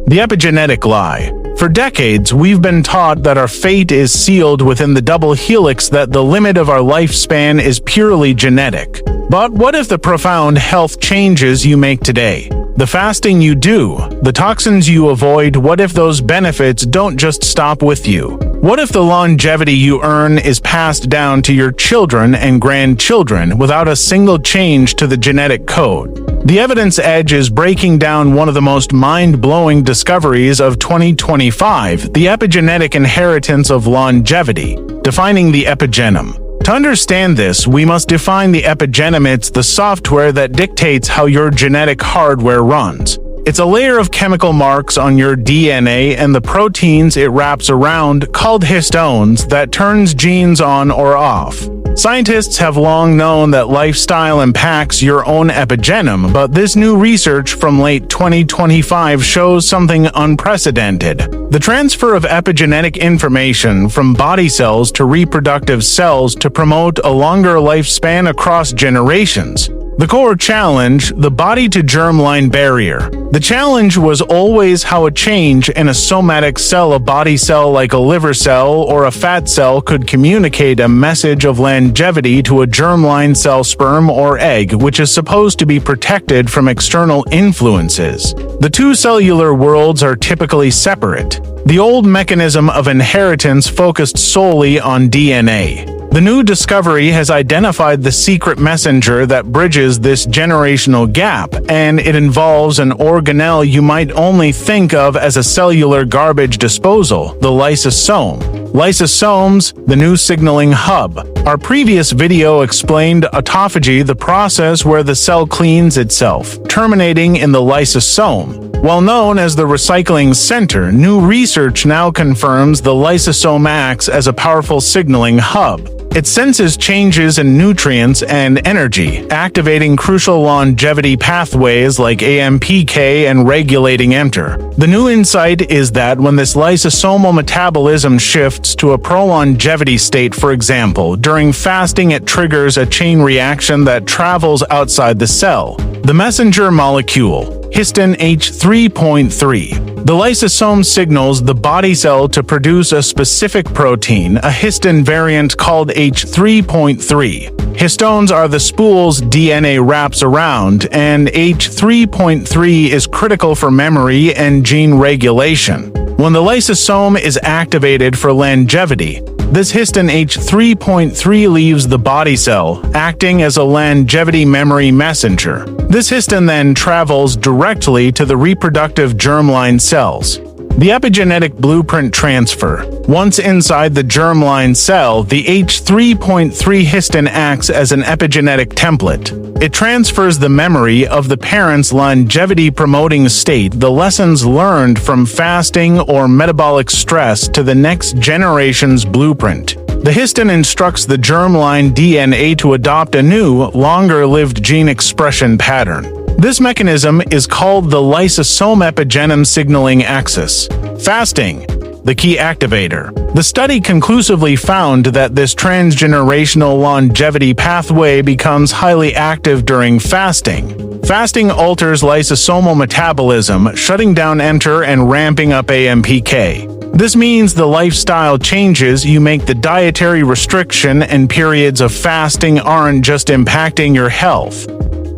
The epigenetic lie. For decades, we've been taught that our fate is sealed within the double helix, that the limit of our lifespan is purely genetic. But what if the profound health changes you make today, the fasting you do, the toxins you avoid, what if those benefits don't just stop with you? What if the longevity you earn is passed down to your children and grandchildren without a single change to the genetic code? The Evidence Edge is breaking down one of the most mind-blowing discoveries of 2025, the epigenetic inheritance of longevity, defining the epigenome. To understand this, we must define the epigenome. It's the software that dictates how your genetic hardware runs. It's a layer of chemical marks on your DNA and the proteins it wraps around, called histones, that turns genes on or off. Scientists have long known that lifestyle impacts your own epigenome, but this new research from late 2025 shows something unprecedented. The transfer of epigenetic information from body cells to reproductive cells to promote a longer lifespan across generations. The core challenge, the body-to-germline barrier. The challenge was always how a change in a somatic cell, a body cell like a liver cell or a fat cell, could communicate a message of longevity to a germline cell, sperm or egg, which is supposed to be protected from external influences. The two cellular worlds are typically separate. The old mechanism of inheritance focused solely on DNA. The new discovery has identified the secret messenger that bridges this generational gap, and it involves an organelle you might only think of as a cellular garbage disposal, the lysosome. Lysosomes, the new signaling hub. Our previous video explained autophagy, the process where the cell cleans itself, terminating in the lysosome. While known as the recycling center, new research now confirms the lysosome acts as a powerful signaling hub. It senses changes in nutrients and energy, activating crucial longevity pathways like AMPK and regulating mTOR. The new insight is that when this lysosomal metabolism shifts to a pro-longevity state, for example, during fasting, it triggers a chain reaction that travels outside the cell. The messenger molecule, histone H3.3. The lysosome signals the body cell to produce a specific protein, a histone variant called H3.3. Histones are the spools DNA wraps around, and H3.3 is critical for memory and gene regulation. When the lysosome is activated for longevity, this histone H3.3 leaves the body cell, acting as a longevity memory messenger. This histone then travels directly to the reproductive germline cells. The epigenetic blueprint transfer. Once inside the germline cell, the H3.3 histone acts as an epigenetic template. It transfers the memory of the parent's longevity-promoting state, the lessons learned from fasting or metabolic stress, to the next generation's blueprint. The histone instructs the germline DNA to adopt a new, longer-lived gene expression pattern. This mechanism is called the lysosome epigenome signaling axis. Fasting, the key activator. The study conclusively found that this transgenerational longevity pathway becomes highly active during fasting. Fasting alters lysosomal metabolism, shutting down mTOR and ramping up AMPK. This means the lifestyle changes you make, the dietary restriction and periods of fasting, aren't just impacting your health.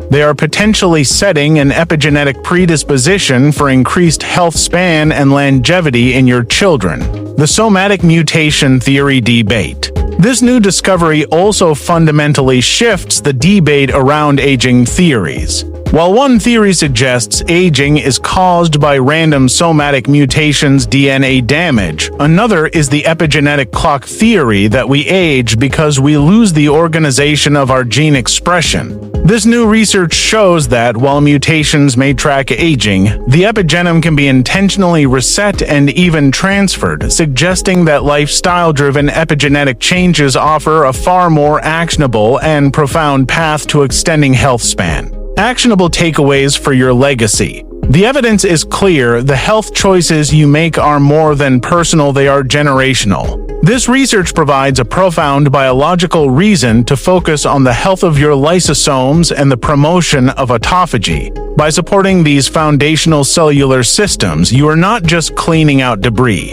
They are potentially setting an epigenetic predisposition for increased health span and longevity in your children. The somatic mutation theory debate. This new discovery also fundamentally shifts the debate around aging theories. While one theory suggests aging is caused by random somatic mutations, DNA damage, another is the epigenetic clock theory, that we age because we lose the organization of our gene expression. This new research shows that while mutations may track aging, the epigenome can be intentionally reset and even transferred, suggesting that lifestyle-driven epigenetic changes offer a far more actionable and profound path to extending health span. Actionable takeaways for your legacy. The evidence is clear: the health choices you make are more than personal, they are generational. This research provides a profound biological reason to focus on the health of your lysosomes and the promotion of autophagy. By supporting these foundational cellular systems, you are not just cleaning out debris.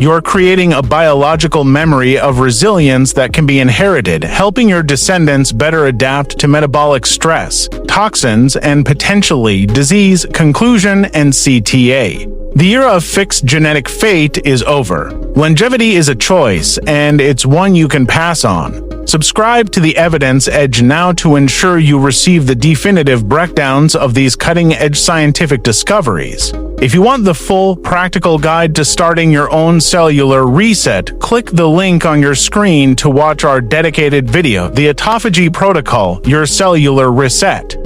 You are creating a biological memory of resilience that can be inherited, helping your descendants better adapt to metabolic stress, toxins, and potentially disease. Conclusion and CTA. The era of fixed genetic fate is over. Longevity is a choice, and it's one you can pass on. Subscribe to the Evidence Edge now to ensure you receive the definitive breakdowns of these cutting-edge scientific discoveries. If you want the full, practical guide to starting your own cellular reset, click the link on your screen to watch our dedicated video, The Autophagy Protocol: Your Cellular Reset.